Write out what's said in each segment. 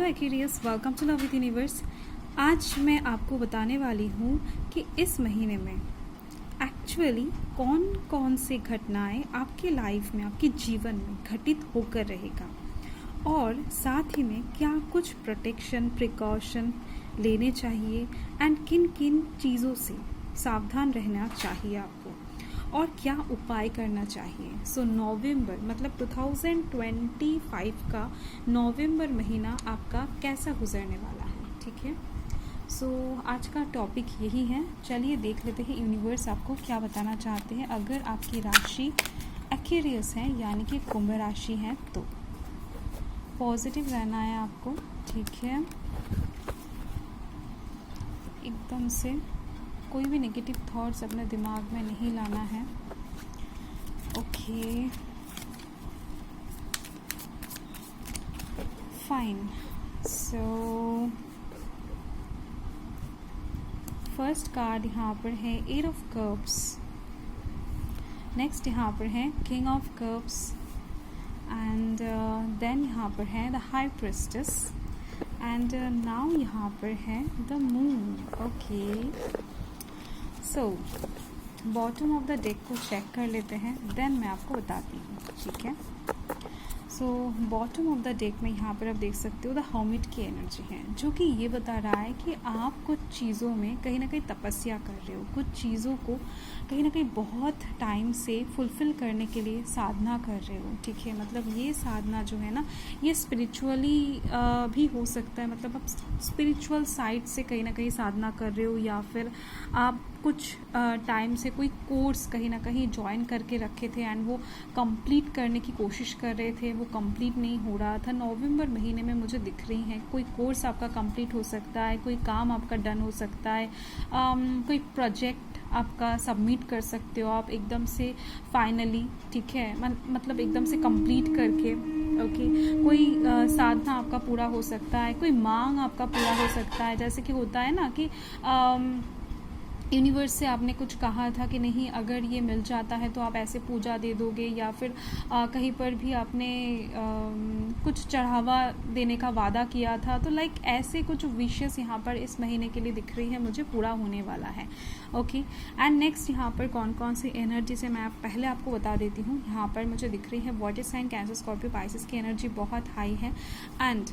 Aquarius, welcome to love with universe. आज मैं आपको बताने वाली हूँ कि इस महीने में एक्चुअली कौन कौन से घटनाएं आपके लाइफ में, आपके जीवन में घटित होकर रहेगा और साथ ही में क्या कुछ प्रोटेक्शन प्रिकॉशन लेने चाहिए एंड किन किन चीज़ों से सावधान रहना चाहिए आपको और क्या उपाय करना चाहिए। सो नवंबर मतलब 2025 का नवंबर महीना आपका कैसा गुजरने वाला है, ठीक है। सो आज का टॉपिक यही है। चलिए देख लेते हैं यूनिवर्स आपको क्या बताना चाहते हैं। अगर आपकी राशि एक्वेरियस है यानी कि कुंभ राशि है तो पॉजिटिव रहना है आपको, ठीक है। एकदम से कोई भी नेगेटिव थॉट्स अपने दिमाग में नहीं लाना है। Okay fine. So first card यहाँ पर है एट ऑफ कप्स, नेक्स्ट यहाँ पर है king of cups and then यहाँ पर है the high priestess and now यहाँ पर है the moon. Okay so bottom of the deck को चेक कर लेते हैं, देन मैं आपको बताती हूँ, ठीक है। सो बॉटम ऑफ द डेक में यहाँ पर आप देख सकते हो द हर्मिट की एनर्जी है, जो कि ये बता रहा है कि आप कुछ चीज़ों में कहीं ना कहीं तपस्या कर रहे हो, कुछ चीज़ों को कहीं ना कहीं बहुत टाइम से फुलफ़िल करने के लिए साधना कर रहे हो, ठीक है। मतलब ये साधना जो है ना, ये स्पिरिचुअली भी हो सकता है। मतलब आप स्पिरिचुअल साइड से कहीं ना कहीं साधना कर रहे हो या फिर आप कुछ टाइम से कोई कोर्स कहीं ना कहीं ज्वाइन करके रखे थे एंड वो कंप्लीट करने की कोशिश कर रहे थे, वो कंप्लीट नहीं हो रहा था। नवंबर महीने में मुझे दिख रही हैं कोई कोर्स आपका कंप्लीट हो सकता है, कोई काम आपका डन हो सकता है, कोई प्रोजेक्ट आपका सबमिट कर सकते हो आप एकदम से फाइनली, ठीक है। मतलब एकदम से कंप्लीट करके, ओके। कोई साधना आपका पूरा हो सकता है, कोई मांग आपका पूरा हो सकता है। जैसे कि होता है ना कि यूनिवर्स से आपने कुछ कहा था कि नहीं अगर ये मिल जाता है तो आप ऐसे पूजा दे दोगे, या फिर कहीं पर भी आपने कुछ चढ़ावा देने का वादा किया था, तो लाइक ऐसे कुछ विशेष यहाँ पर इस महीने के लिए दिख रही है मुझे, पूरा होने वाला है। ओके एंड नेक्स्ट यहाँ पर कौन कौन सी एनर्जी से मैं पहले आपको बता देती हूँ। यहाँ पर मुझे दिख रही है water sign, Cancer, Scorpio, Pisces की एनर्जी बहुत हाई है एंड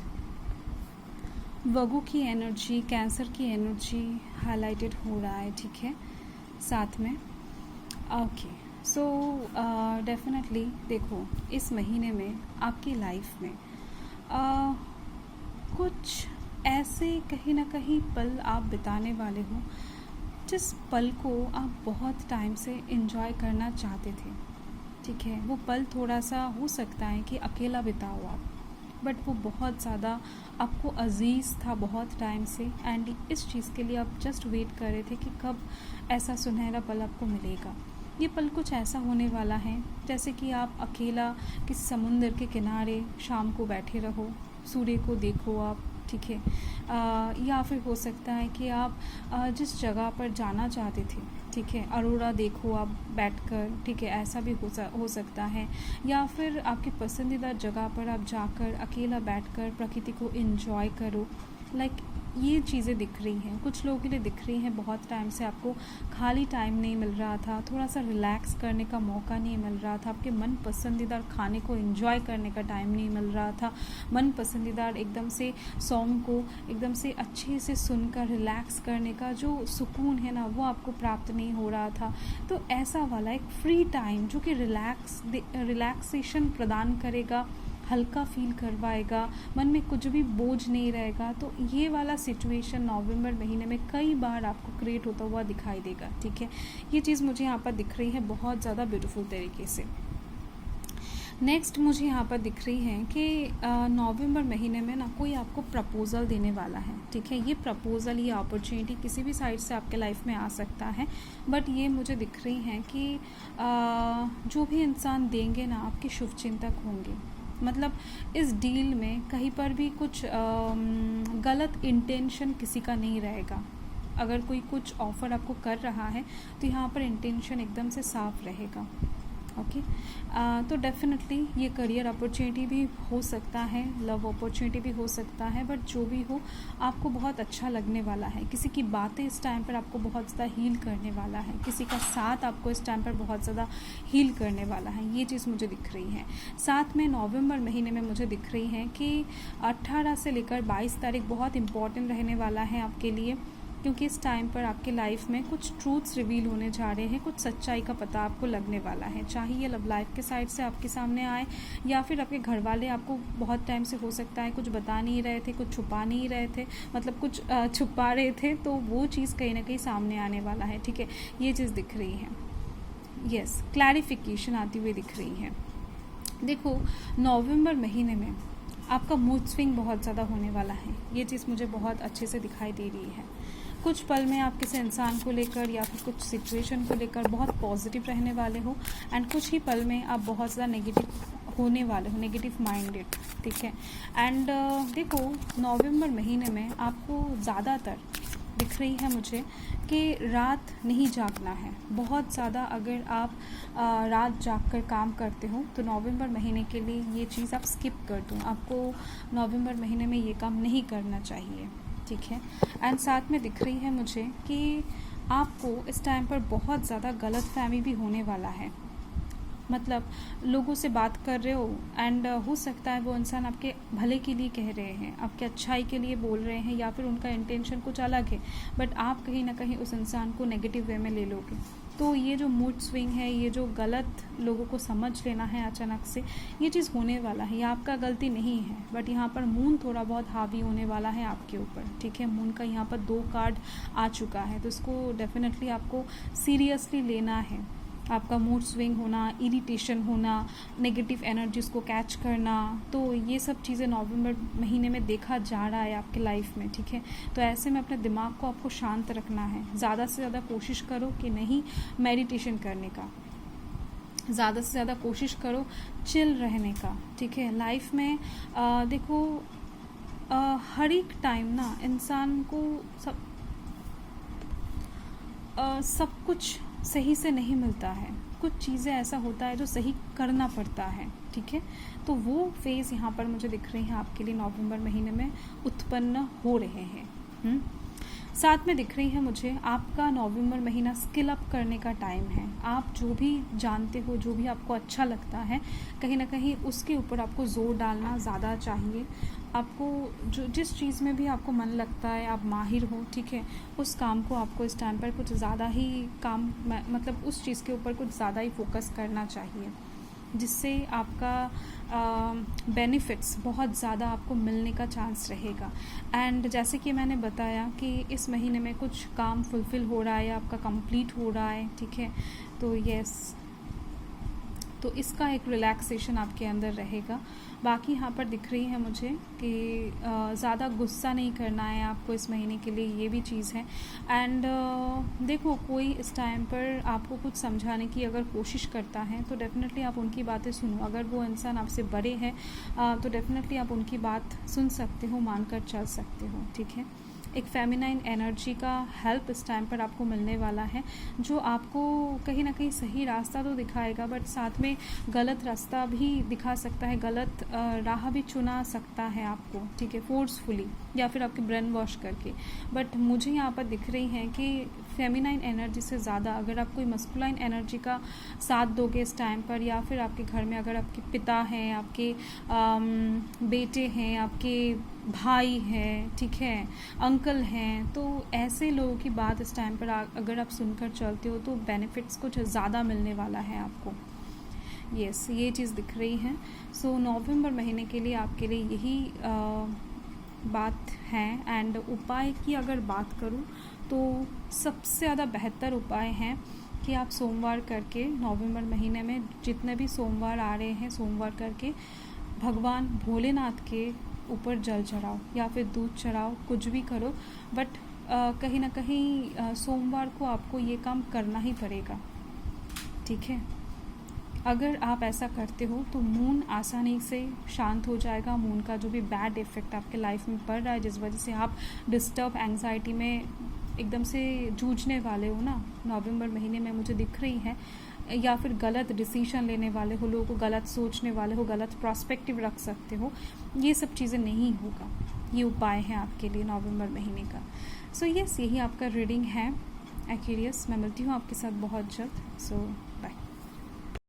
वर्गो की एनर्जी, कैंसर की एनर्जी हाईलाइटेड हो रहा है, ठीक है, साथ में। ओके सो डेफिनेटली देखो इस महीने में आपकी लाइफ में कुछ ऐसे कहीं ना कहीं पल आप बिताने वाले हो जिस पल को आप बहुत टाइम से एंजॉय करना चाहते थे, ठीक है। वो पल थोड़ा सा हो सकता है कि अकेला बिताओ आप, बट वो बहुत ज़्यादा आपको अजीज़ था बहुत टाइम से एंड इस चीज़ के लिए आप जस्ट वेट कर रहे थे कि कब ऐसा सुनहरा पल आपको मिलेगा। ये पल कुछ ऐसा होने वाला है जैसे कि आप अकेला किसी समुंदर के किनारे शाम को बैठे रहो, सूर्य को देखो आप, ठीक है। या फिर हो सकता है कि आप जिस जगह पर जाना चाहते थे, ठीक है, अरोरा देखो आप बैठकर, ठीक है, ऐसा भी हो सकता है। या फिर आपकी पसंदीदा जगह पर आप जाकर अकेला बैठकर प्रकृति को एंजॉय करो। लाइक ये चीज़ें दिख रही हैं, कुछ लोगों के लिए दिख रही हैं बहुत टाइम से आपको खाली टाइम नहीं मिल रहा था, थोड़ा सा रिलैक्स करने का मौका नहीं मिल रहा था, आपके मन पसंदीदा खाने को एंजॉय करने का टाइम नहीं मिल रहा था, मन पसंदीदा एकदम से सॉन्ग को एकदम से अच्छे से सुनकर रिलैक्स करने का जो सुकून है ना, वो आपको प्राप्त नहीं हो रहा था। तो ऐसा वाला एक फ्री टाइम जो कि रिलैक्सेशन प्रदान करेगा, हल्का फील करवाएगा, मन में कुछ भी बोझ नहीं रहेगा, तो ये वाला सिचुएशन नवंबर महीने में कई बार आपको क्रिएट होता हुआ दिखाई देगा, ठीक है। ये चीज़ मुझे यहाँ पर दिख रही है बहुत ज़्यादा ब्यूटीफुल तरीके से। नेक्स्ट मुझे यहाँ पर दिख रही है कि नवंबर महीने में ना कोई आपको प्रपोज़ल देने वाला है, ठीक है। ये प्रपोज़ल, ये अपॉर्चुनिटी किसी भी साइड से आपके लाइफ में आ सकता है, बट ये मुझे दिख रही है कि जो भी इंसान देंगे ना आपके शुभचिंतक होंगे। मतलब इस डील में कहीं पर भी कुछ गलत इंटेंशन किसी का नहीं रहेगा। अगर कोई कुछ ऑफ़र आपको कर रहा है तो यहाँ पर इंटेंशन एकदम से साफ रहेगा, ओके। तो डेफिनेटली ये करियर अपॉर्चुनिटी भी हो सकता है, लव अपॉर्चुनिटी भी हो सकता है, बट जो भी हो आपको बहुत अच्छा लगने वाला है। किसी की बातें इस टाइम पर आपको बहुत ज़्यादा हील करने वाला है, किसी का साथ आपको इस टाइम पर बहुत ज़्यादा हील करने वाला है, ये चीज़ मुझे दिख रही है। साथ में नवंबर महीने में मुझे दिख रही है कि 18 से लेकर 22 तारीख बहुत इंपॉर्टेंट रहने वाला है आपके लिए, क्योंकि इस टाइम पर आपके लाइफ में कुछ ट्रूथ्स रिवील होने जा रहे हैं, कुछ सच्चाई का पता आपको लगने वाला है, चाहे ये लव लाइफ के साइड से आपके सामने आए या फिर आपके घर वाले आपको बहुत टाइम से हो सकता है कुछ बता नहीं रहे थे, कुछ छुपा नहीं रहे थे, मतलब कुछ छुपा रहे थे, तो वो चीज़ कहीं ना कहीं सामने आने वाला है। ठीक है, ये चीज़ दिख रही है। यस, क्लैरिफिकेशन आती हुई दिख रही है। देखो, नवंबर महीने में आपका मूड स्विंग बहुत ज़्यादा होने वाला है, ये चीज़ मुझे बहुत अच्छे से दिखाई दे रही है। कुछ पल में आप किसी इंसान को लेकर या फिर कुछ सिचुएशन को लेकर बहुत पॉजिटिव रहने वाले हो, एंड कुछ ही पल में आप बहुत ज़्यादा नेगेटिव होने वाले हो, नेगेटिव माइंडेड। ठीक है, एंड देखो, नवंबर महीने में आपको ज़्यादातर दिख रही है मुझे कि रात नहीं जागना है बहुत ज़्यादा। अगर आप रात जाग कर काम करते हो तो नवंबर महीने के लिए ये चीज़ आप स्किप कर दो, आपको नवंबर महीने में ये काम नहीं करना चाहिए। ठीक है, एंड साथ में दिख रही है मुझे कि आपको इस टाइम पर बहुत ज़्यादा गलतफहमी भी होने वाला है, मतलब लोगों से बात कर रहे हो एंड हो सकता है वो इंसान आपके भले के लिए कह रहे हैं, आपके अच्छाई के लिए बोल रहे हैं, या फिर उनका इंटेंशन कुछ अलग है, बट आप कहीं ना कहीं उस इंसान को नेगेटिव वे में ले लोगे। तो ये जो मूड स्विंग है, ये जो गलत लोगों को समझ लेना है अचानक से, ये चीज़ होने वाला है। ये आपका गलती नहीं है, बट यहाँ पर मून थोड़ा बहुत हावी होने वाला है आपके ऊपर। ठीक है, मून का यहाँ पर 2 कार्ड आ चुका है, तो इसको डेफिनेटली आपको सीरियसली लेना है। आपका मूड स्विंग होना, इरिटेशन होना, नेगेटिव एनर्जीज को कैच करना, तो ये सब चीज़ें नवंबर महीने में देखा जा रहा है आपके लाइफ में। ठीक है, तो ऐसे में अपने दिमाग को आपको शांत रखना है। ज़्यादा से ज़्यादा कोशिश करो कि नहीं मेडिटेशन करने का, ज़्यादा से ज़्यादा कोशिश करो चिल रहने का। ठीक है, लाइफ में देखो, हर एक टाइम ना इंसान को सब कुछ सही से नहीं मिलता है, कुछ चीज़ें ऐसा होता है जो सही करना पड़ता है। ठीक है, तो वो फेज़ यहाँ पर मुझे दिख रही है आपके लिए नवंबर महीने में उत्पन्न हो रहे हैं। साथ में दिख रही है मुझे आपका नवंबर महीना स्किल अप करने का टाइम है। आप जो भी जानते हो, जो भी आपको अच्छा लगता है, कहीं ना कहीं उसके ऊपर आपको जोर डालना ज़्यादा चाहिए। आपको जो जिस चीज़ में भी आपको मन लगता है, आप माहिर हो, ठीक है, उस काम को आपको इस टाइम पर कुछ ज़्यादा ही काम, मतलब उस चीज़ के ऊपर कुछ ज़्यादा ही फोकस करना चाहिए, जिससे आपका बेनिफिट्स बहुत ज़्यादा आपको मिलने का चांस रहेगा। एंड जैसे कि मैंने बताया कि इस महीने में कुछ काम फुलफ़िल हो रहा है, आपका कंप्लीट हो रहा है। ठीक है, तो यस, तो इसका एक रिलैक्सेशन आपके अंदर रहेगा। बाकी यहाँ पर दिख रही है मुझे कि ज़्यादा गुस्सा नहीं करना है आपको इस महीने के लिए, ये भी चीज़ है। एंड देखो, कोई इस टाइम पर आपको कुछ समझाने की अगर कोशिश करता है तो डेफिनेटली आप उनकी बातें सुनो। अगर वो इंसान आपसे बड़े हैं तो डेफिनेटली आप उनकी बात सुन सकते हो, मानकर चल सकते हो। ठीक है, एक फेमिनाइन एनर्जी का हेल्प इस टाइम पर आपको मिलने वाला है, जो आपको कहीं ना कहीं सही रास्ता तो दिखाएगा, बट साथ में गलत रास्ता भी दिखा सकता है, गलत राह भी चुना सकता है आपको। ठीक है, फोर्सफुली या फिर आपके ब्रेन वॉश करके। बट मुझे यहाँ पर दिख रही है कि फेमिनाइन एनर्जी से ज़्यादा अगर आप कोई मस्कुलाइन एनर्जी का साथ दोगे इस टाइम पर, या फिर आपके घर में अगर आपके पिता हैं, आपके बेटे हैं, आपके भाई हैं, ठीक है, अंकल हैं, तो ऐसे लोगों की बात इस टाइम पर अगर आप सुनकर चलते हो तो बेनिफिट्स कुछ ज़्यादा मिलने वाला है आपको। यस, ये चीज़ दिख रही है। सो नवंबर महीने के लिए आपके लिए यही बात है। एंड उपाय की अगर बात करूं तो सबसे ज़्यादा बेहतर उपाय है कि आप सोमवार करके, नवंबर महीने में जितने भी सोमवार आ रहे हैं, सोमवार करके भगवान भोलेनाथ के ऊपर जल चढ़ाओ या फिर दूध चढ़ाओ, कुछ भी करो, बट कहीं ना कहीं सोमवार को आपको ये काम करना ही पड़ेगा। ठीक है, अगर आप ऐसा करते हो तो मून आसानी से शांत हो जाएगा। मून का जो भी बैड इफ़ेक्ट आपके लाइफ में पड़ रहा है, जिस वजह से आप डिस्टर्ब, एंग्जाइटी में एकदम से जूझने वाले हो ना, नवंबर महीने में मुझे दिख रही है, या फिर गलत डिसीजन लेने वाले हो, लोगों को गलत सोचने वाले हो, गलत प्रॉस्पेक्टिव रख सकते हो, ये सब चीज़ें नहीं होगा। ये उपाय है आपके लिए नवंबर महीने का। सो यस, यही आपका रीडिंग है एक्वेरियस। मैं मिलती हूँ आपके साथ बहुत जल्द। सो बाय।